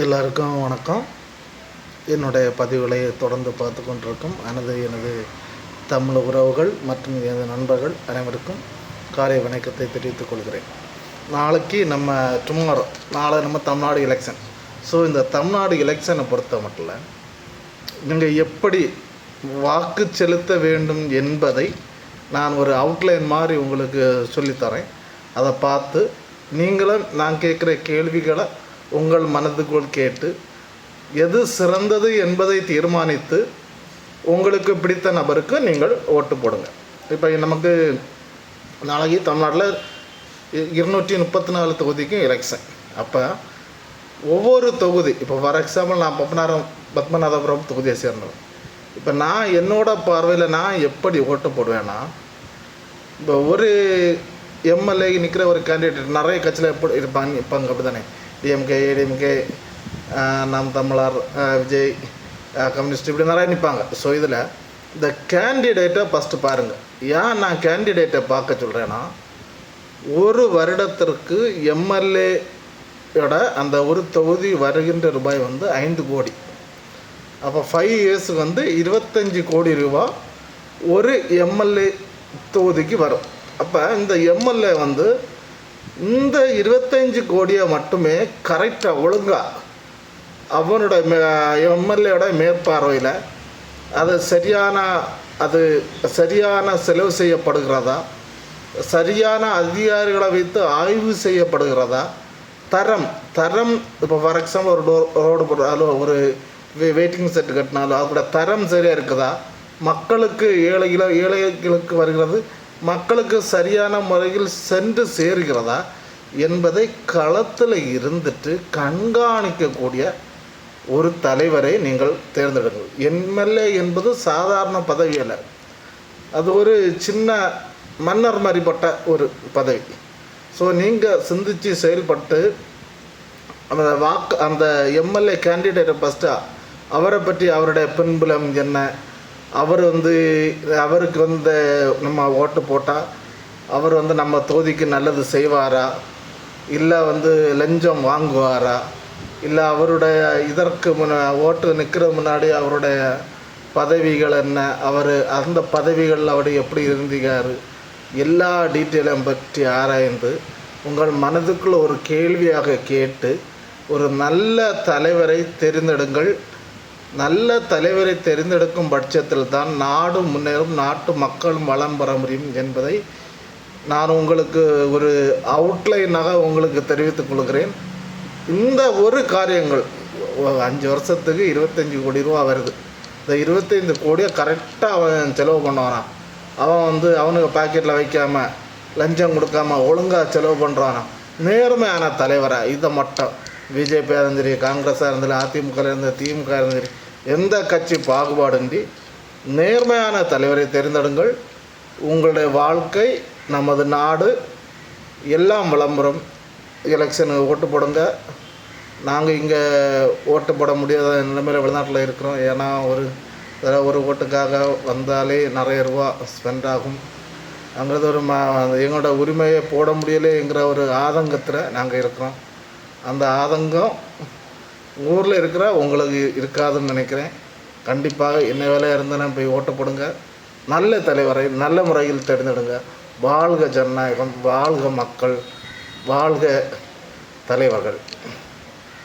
எல்லாருக்கும் வணக்கம். என்னுடைய பதிவுகளை தொடர்ந்து பார்த்து கொண்டிருக்கும் எனது தமிழ் உறவுகள் மற்றும் எனது நண்பர்கள் அனைவருக்கும் காலை வணக்கத்தை தெரிவித்துக் கொள்கிறேன். நாளைக்கு நாளை நம்ம தமிழ்நாடு எலெக்ஷன். ஸோ இந்த தமிழ்நாடு எலெக்ஷனை பொறுத்த மட்டும் நீங்கள் எப்படி வாக்கு செலுத்த வேண்டும் என்பதை நான் ஒரு அவுட்லைன் மாதிரி உங்களுக்கு சொல்லித்தரேன். அதை பார்த்து நீங்களும் நான் கேட்குற கேள்விகளை உங்கள் மனதுக்குள் கேட்டு எது சிறந்தது என்பதை தீர்மானித்து உங்களுக்கு பிடித்த நபருக்கு நீங்கள் ஓட்டு போடுங்க. இப்போ நமக்கு நாளைக்கு தமிழ்நாட்டில் 234 தொகுதிக்கும் எலெக்ஷன். அப்போ ஒவ்வொரு தொகுதி, இப்போ ஃபார் எக்ஸாம்பிள் நான் பத்மநாபபுரம் தொகுதியை சேர்ந்தவன். இப்போ நான் என்னோடய பார்வையில் நான் எப்படி ஓட்டு போடுவேன்னா, இப்போ ஒரு எம்எல்ஏ நிற்கிற ஒரு கேண்டிடேட் நிறைய கட்சியில் எப்படி இருப்பாங்க அப்படி தானே, டிஎம்கே, ஏடிஎம்கே, நாம் தமிழர், விஜய், கம்யூனிஸ்ட், இப்படி நிறைய நிற்பாங்க. ஸோ இதில் இந்த கேண்டிடேட்டை ஃபஸ்ட்டு பாருங்கள். ஏன் நான் கேண்டிடேட்டை பார்க்க சொல்கிறேன்னா, ஒரு வருடத்திற்கு எம்எல்ஏயோட அந்த ஒரு தொகுதி வருகின்ற ரூபாய் 5 கோடி. அப்போ 5 இயர்ஸுக்கு 25 கோடி ரூபா ஒரு எம்எல்ஏ தொகுதிக்கு வரும். அப்போ இந்த எம்எல்ஏ இந்த 25 கோடியை மட்டுமே கரெக்டாக ஒழுங்காக அவனோட எம்எல்ஏயோட மேற்பார்வையில் அது சரியான செலவு செய்யப்படுகிறதா, சரியான அதிகாரிகளை வைத்து ஆய்வு செய்யப்படுகிறதா, தரம் இப்போ ஃபார் எக்ஸாம்பிள் ஒரு ரோடு போடுறாலும் ஒரு வெயிட்டிங் செட் கட்டினாலும் அதோட தரம் சரியாக இருக்குதா, மக்களுக்கு ஏழைகளுக்கு வருகிறது மக்களுக்கு சரியான முறையில் சென்று சேர்கிறதா என்பதை களத்தில் இருந்துட்டு கண்காணிக்கக்கூடிய ஒரு தலைவரை நீங்கள் தேர்ந்தெடுங்கள். எம்எல்ஏ என்பது சாதாரண பதவி அல்ல, அது ஒரு சின்ன மன்னர் மாதிரிப்பட்ட ஒரு பதவி. ஸோ நீங்கள் சிந்தித்து செயல்பட்டு அந்த எம்எல்ஏ கேண்டிடேட்டை ஃபஸ்ட்டு அவரை பற்றி அவருடைய பின்புலம் என்ன, அவருக்கு நம்ம ஓட்டு போட்டால் அவர் நம்ம தொகுதிக்கு நல்லது செய்வாரா, இல்லை லஞ்சம் வாங்குவாரா, இல்லை அவருடைய இதற்கு ஓட்டு நிற்கிற முன்னாடி அவருடைய பதவிகள் என்ன, அந்த பதவிகளில் அவர் எப்படி இருந்தீங்க, எல்லா டீட்டெயிலும் பற்றி ஆராய்ந்து உங்கள் மனதுக்குள்ள ஒரு கேள்வியாக கேட்டு ஒரு நல்ல தலைவரை தேர்ந்தெடுங்கள். நல்ல தலைவரை தேர்ந்தெடுக்கும் பட்சத்தில் தான் நாடு முன்னேறும், நாட்டு மக்களும் வளம் பெற முடியும் என்பதை நான் உங்களுக்கு ஒரு அவுட்லைனாக உங்களுக்கு தெரிவித்துக் கொள்கிறேன். இந்த ஒரு காரியங்கள் 5 வருஷத்துக்கு 25 கோடி ரூபா வருது. இந்த 25 கோடியை கரெக்டாக அவன் செலவு பண்ணுவானா, அவன் அவனுக்கு பாக்கெட்டில் வைக்காமல் லஞ்சம் கொடுக்காம ஒழுங்காக செலவு பண்ணுறானா, நேர்மையான தலைவராக இதை மட்டும் பிஜேபியாக இருந்தாலும் சரி, காங்கிரஸாக இருந்தாலும், அதிமுக இருந்தாலும், திமுக இருந்தாலும் சரி, எந்த கட்சி பாகுபாடின்றி நேர்மையான தலைவரை தேர்ந்தெடுங்கள். உங்களுடைய வாழ்க்கை, நமது நாடு எல்லாம் விளம்பரம். எலெக்ஷனுக்கு ஓட்டு போடுங்க. நாங்கள் இங்கே ஓட்டு போட முடியாத நிலைமையில் வெளிநாட்டில் இருக்கிறோம். ஏன்னா ஒரு ஓட்டுக்காக வந்தாலே நிறைய ரூபா ஸ்பெண்ட் ஆகும். அங்கிறது எங்களோட உரிமையை போட முடியலைங்கிற ஒரு ஆதங்கத்தில் நாங்கள் இருக்கிறோம். அந்த ஆதங்கம் ஊரில் இருக்கிற உங்களுக்கு இருக்காதுன்னு நினைக்கிறேன். கண்டிப்பாக என்ன வேலையாக இருந்தாலும் போய் ஓட்டு போடுங்க. நல்ல தலைவரை நல்ல முறையில் தேர்ந்தெடுங்க. வாழ்க ஜனநாயகம், வாழ்க மக்கள், வாழ்க தலைவர்கள்.